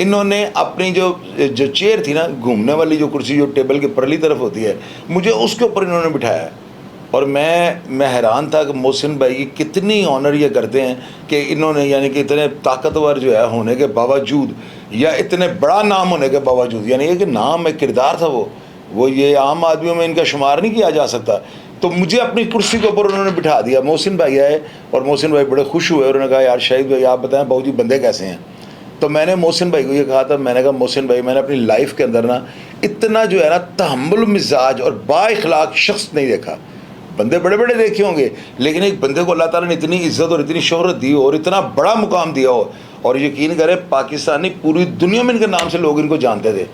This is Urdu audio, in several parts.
انہوں نے اپنی جو چیئر تھی نا گھومنے والی جو کرسی جو ٹیبل کے پرلی طرف ہوتی ہے مجھے اس کے اوپر انہوں نے بٹھایا ہے. اور میں حیران تھا کہ محسن بھائی کی کتنی آنر یہ کرتے ہیں کہ انہوں نے یعنی کہ اتنے طاقتور جو ہے ہونے کے باوجود یا اتنے بڑا نام ہونے کے باوجود یعنی کہ نام ایک کردار تھا وہ یہ عام آدمیوں میں ان کا شمار نہیں کیا جا سکتا. تو مجھے اپنی کرسی کے اوپر انہوں نے بٹھا دیا. محسن بھائی آئے اور محسن بھائی بڑے خوش ہوئے. انہوں نے کہا یار شاہد بھائی آپ بتائیں بہو جی بندے کیسے ہیں. تو میں نے محسن بھائی کو یہ کہا تھا, میں نے کہا محسن بھائی میں نے اپنی لائف کے اندر نا اتنا جو ہے نا تحمل مزاج اور با اخلاق شخص نہیں دیکھا. بندے بڑے بڑے دیکھے ہوں گے لیکن ایک بندے کو اللہ تعالیٰ نے اتنی عزت اور اتنی شہرت دی ہو اور اتنا بڑا مقام دیا ہو, اور یقین کریں پاکستانی پوری دنیا میں ان کے نام سے لوگ ان کو جانتے تھے.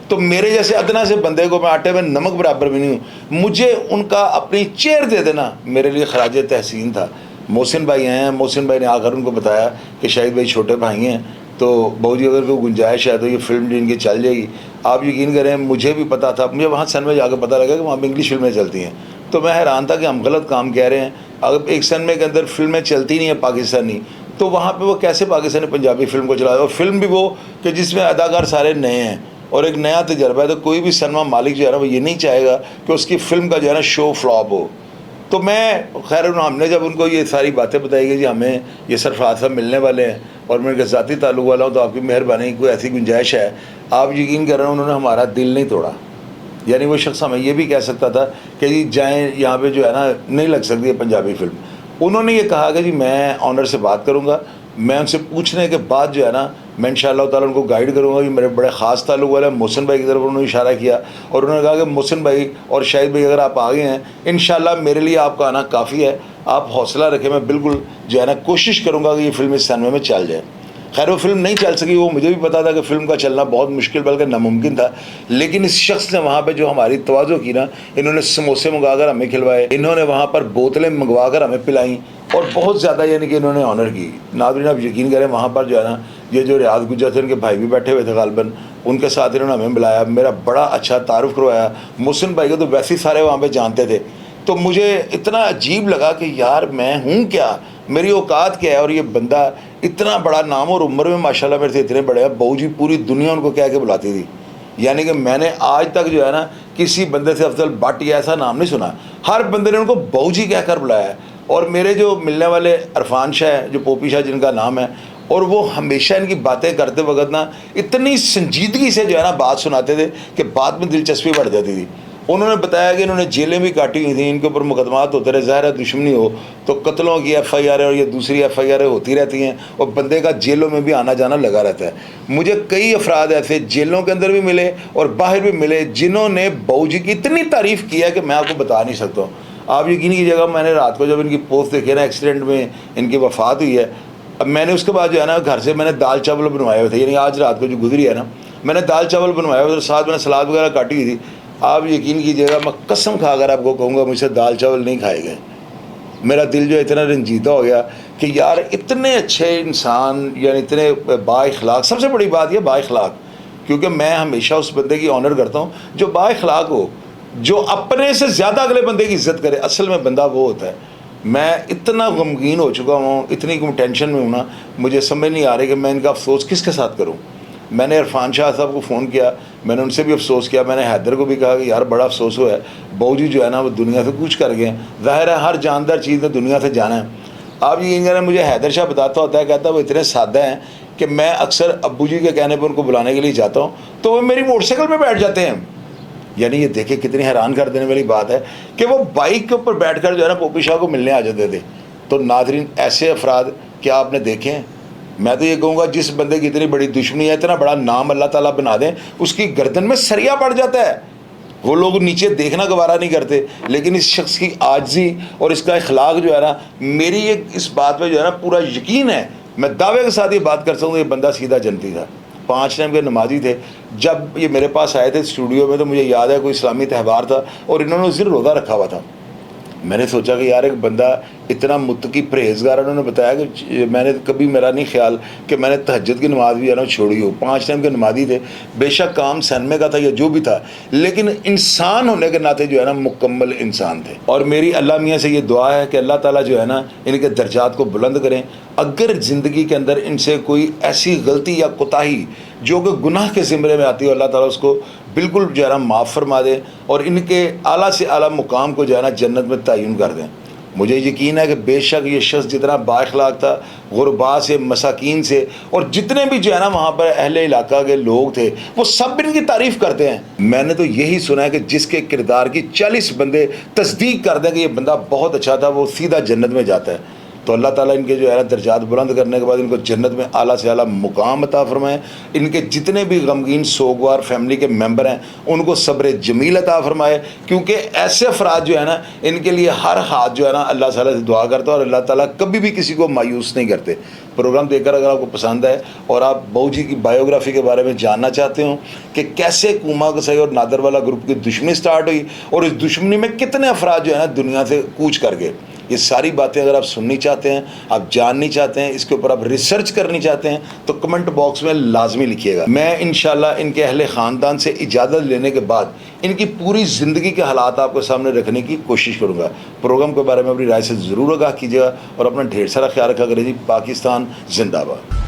تو میرے جیسے ادنا سے بندے کو میں آٹے میں نمک برابر بھی نہیں ہوں, مجھے ان کا اپنی چیئر دے دینا میرے لیے خراج تحسین تھا. محسن بھائی ہیں, محسن بھائی نے آ کر ان کو بتایا کہ شاہد بھائی چھوٹے بھائی ہیں تو بہو جی اگر کوئی گنجائش ہے تو یہ فلم ان کی چل جائے گی. آپ یقین کریں مجھے بھی پتا تھا, مجھے وہاں سن میں جا کے پتہ لگا کہ وہاں پہ انگلش فلمیں چلتی ہیں. تو میں حیران تھا کہ ہم غلط کام کہہ رہے ہیں. اگر ایک سن میں کے اندر فلمیں چلتی نہیں ہیں پاکستانی تو وہاں پہ وہ کیسے پاکستانی پنجابی فلم کو چلا, اور فلم بھی وہ کہ جس میں اداکار سارے نئے ہیں اور ایک نیا تجربہ ہے. تو کوئی بھی سنیما مالک جو ہے نا وہ یہ نہیں چاہے گا کہ اس کی فلم کا جو ہے نا شو فلاپ ہو. تو میں خیر ہم نے جب ان کو یہ ساری باتیں بتائی کہ جی ہمیں یہ سرفراز صاحب ملنے والے ہیں اور میں ان کے ذاتی تعلق والا ہوں تو آپ کی مہربانی کوئی ایسی گنجائش ہے, آپ یقین کر رہے ہیں انہوں نے ہمارا دل نہیں توڑا. یعنی وہ شخص ہمیں یہ بھی کہہ سکتا تھا کہ جی جائیں یہاں پہ جو ہے نا نہیں لگ سکتی ہے پنجابی فلم. انہوں نے یہ کہا کہ جی میں آنر سے بات کروں گا, میں ان سے پوچھنے کے بعد جو ہے نا میں انشاءاللہ تعالیٰ ان کو گائیڈ کروں گا. یہ میرے بڑے خاص تعلق والے محسن بھائی کی طرف انہوں نے اشارہ کیا اور انہوں نے کہا کہ محسن بھائی اور شاہد بھائی اگر آپ آگے ہیں انشاءاللہ میرے لیے آپ کا آنا کافی ہے, آپ حوصلہ رکھیں, میں بالکل جو ہے نا کوشش کروں گا کہ یہ فلم اس سنیما میں چل جائے. خیر وہ فلم نہیں چل سکی, وہ مجھے بھی پتا تھا کہ فلم کا چلنا بہت مشکل بلکہ ناممکن تھا. لیکن اس شخص نے وہاں پہ جو ہماری تواضع کی نا, انہوں نے سموسے منگوا کر ہمیں کھلوائے, انہوں نے وہاں پر بوتلیں منگوا کر ہمیں پلائیں اور بہت زیادہ یعنی کہ انہوں نے آنر کی. ناظرین آپ یقین کریں وہاں پر جو ہے نا یہ جو ریاض گجر تھے ان کے بھائی بھی بیٹھے ہوئے تھے غالباً, ان کے ساتھ انہوں نے ہمیں بلایا, میرا بڑا اچھا تعارف کروایا. محسن بھائی کو تو ویسے ہی سارے وہاں پہ جانتے تھے. تو مجھے اتنا عجیب لگا کہ یار میں ہوں کیا, میری اوقات کیا ہے, اور یہ بندہ اتنا بڑا نام اور عمر میں ماشاءاللہ میرے سے اتنے بڑے ہیں. بہو جی پوری دنیا ان کو کہہ کے بلاتی تھی. یعنی کہ میں نے آج تک جو ہے نا کسی بندے سے افضل بٹ یا ایسا نام نہیں سنا, ہر بندے نے ان کو بہو جی کہہ کر بلایا ہے. اور میرے جو ملنے والے عرفان شاہ جو پوپی شاہ جن کا نام ہے, اور وہ ہمیشہ ان کی باتیں کرتے وقت نا اتنی سنجیدگی سے جو ہے نا بات سناتے تھے کہ بات میں دلچسپی بڑھ جاتی تھی. انہوں نے بتایا کہ انہوں نے جیلیں بھی کاٹی ہوئی تھیں, ان کے اوپر مقدمات ہوتے رہے, ظاہر ہے دشمنی ہو تو قتلوں کی ایف آئی آریں اور یہ دوسری ایف آئی آریں ہوتی رہتی ہیں اور بندے کا جیلوں میں بھی آنا جانا لگا رہتا ہے. مجھے کئی افراد ایسے جیلوں کے اندر بھی ملے اور باہر بھی ملے جنہوں نے بہو جی کی اتنی تعریف کی ہے کہ میں آپ کو بتا نہیں سکتا ہوں. آپ یقین کیجیے, میں نے رات کو جب ان کی پوسٹ دیکھی نا ایکسیڈنٹ میں ان کی وفات ہوئی ہے, اب میں نے اس کے بعد جو ہے نا گھر سے میں نے دال چاول بنوائے ہوئے تھے, یعنی آج رات کو جو گزری ہے نا میں نے دال چاول بنوائے ہوئے تھے, ساتھ میں نے سلاد وغیرہ کاٹی ہوئی تھی. آپ یقین کیجیے گا میں قسم کھا کر آپ کو کہوں گا مجھ سے دال چاول نہیں کھائے گئے. میرا دل جو اتنا رنجیدہ ہو گیا کہ یار اتنے اچھے انسان یعنی اتنے با اخلاق, سب سے بڑی بات یہ با اخلاق, کیونکہ میں ہمیشہ اس بندے کی آنر کرتا ہوں جو با اخلاق ہو, جو اپنے سے زیادہ اگلے بندے کی عزت کرے. اصل میں بندہ وہ ہوتا ہے. میں اتنا غمگین ہو چکا ہوں, اتنی ٹینشن میں ہوں نا, مجھے سمجھ نہیں آ رہی کہ میں ان کا افسوس کس کے ساتھ کروں. میں نے عرفان شاہ صاحب کو فون کیا, میں نے ان سے بھی افسوس کیا, میں نے حیدر کو بھی کہا کہ یار بڑا افسوس ہوا ہے, بہو جی جو ہے نا وہ دنیا سے کوچ کر گئے ہیں. ظاہر ہے ہر جاندار چیز نے دنیا سے جانا ہے. آپ یہ کہہ رہے ہیں, مجھے حیدر شاہ بتاتا ہوتا ہے, کہتا ہے وہ اتنے سادہ ہیں کہ میں اکثر ابو جی کے کہنے پہ ان کو بلانے کے لیے جاتا ہوں تو وہ میری موٹر سائیکل پہ بیٹھ جاتے ہیں. یعنی یہ دیکھیں کتنی حیران کر دینے والی بات ہے کہ وہ بائک کے اوپر بیٹھ کر جو ہے نا پوپی شاہ کو ملنے آ جاتے تھے. تو ناظرین ایسے افراد کیا آپ نے دیکھے ہیں؟ میں تو یہ کہوں گا جس بندے کی اتنی بڑی دشمنی ہے, اتنا بڑا نام اللہ تعالیٰ بنا دیں, اس کی گردن میں سریا پڑ جاتا ہے. وہ لوگ نیچے دیکھنا گوارا نہیں کرتے. لیکن اس شخص کی عاجزی اور اس کا اخلاق جو ہے نا, میری ایک اس بات پہ جو ہے نا پورا یقین ہے, میں دعوے کے ساتھ یہ بات کر سکوں یہ بندہ سیدھا جنتی تھا. 5 ٹائم کے نمازی تھے. جب یہ میرے پاس آئے تھے اسٹوڈیو میں تو مجھے یاد ہے کوئی اسلامی تہوار تھا اور انہوں نے اس دن روزہ رکھا ہوا تھا. میں نے سوچا کہ یار ایک بندہ اتنا متقی پرہیزگار، انہوں نے بتایا کہ میں نے کبھی، میرا نہیں خیال کہ میں نے تہجد کی نماز بھی چھوڑی ہو، 5 ٹائم کے نمازی تھے، بے شک کام سینمے کا تھا یا جو بھی تھا، لیکن انسان ہونے کے ناطے جو ہے نا مکمل انسان تھے. اور میری اللہ میاں سے یہ دعا ہے کہ اللہ تعالیٰ جو ہے نا ان کے درجات کو بلند کریں. اگر زندگی کے اندر ان سے کوئی ایسی غلطی یا کوتاہی جو کہ گناہ کے زمرے میں آتی ہے، اللہ تعالیٰ اس کو بالکل جو ہے نا معاف فرما دے اور ان کے اعلیٰ سے اعلیٰ مقام کو جو ہے نا جنت میں تعین کر دیں. مجھے یقین ہے کہ بے شک یہ شخص جتنا با اخلاق تھا، غربا سے، مساکین سے، اور جتنے بھی جو ہے نا وہاں پر اہل علاقہ کے لوگ تھے وہ سب ان کی تعریف کرتے ہیں. میں نے تو یہی سنا ہے کہ جس کے کردار کی 40 بندے تصدیق کر دیں کہ یہ بندہ بہت اچھا تھا، وہ سیدھا جنت میں جاتا ہے. تو اللہ تعالیٰ ان کے جو ہے نا درجات بلند کرنے کے بعد ان کو جنت میں اعلیٰ سے اعلیٰ مقام عطا فرمائے. ان کے جتنے بھی غمگین سوگوار فیملی کے ممبر ہیں ان کو صبر جمیل عطا فرمائے، کیونکہ ایسے افراد جو ہے نا ان کے لیے ہر ہاتھ جو ہے نا اللہ تعالیٰ سے دعا کرتا ہے اور اللہ تعالیٰ کبھی بھی کسی کو مایوس نہیں کرتے. پروگرام دیکھ کر اگر آپ کو پسند ہے اور آپ بہو جی کی بایوگرافی کے بارے میں جاننا چاہتے ہوں کہ کیسے کوما کسائی اور نادر والا گروپ کی دشمنی سٹارٹ ہوئی اور اس دشمنی میں کتنے افراد جو ہے نا دنیا سے کوچ کر گئے، یہ ساری باتیں اگر آپ سننی چاہتے ہیں، آپ جاننی چاہتے ہیں، اس کے اوپر آپ ریسرچ کرنی چاہتے ہیں تو کمنٹ باکس میں لازمی لکھیے گا. میں انشاءاللہ ان کے اہل خاندان سے اجازت لینے کے بعد ان کی پوری زندگی کے حالات آپ کے سامنے رکھنے کی کوشش کروں گا. پروگرام کے بارے میں اپنی رائے سے ضرور آگاہ کیجیے گا اور اپنا ڈھیر سارا خیال رکھا کریں. جی پاکستان زندہ باد.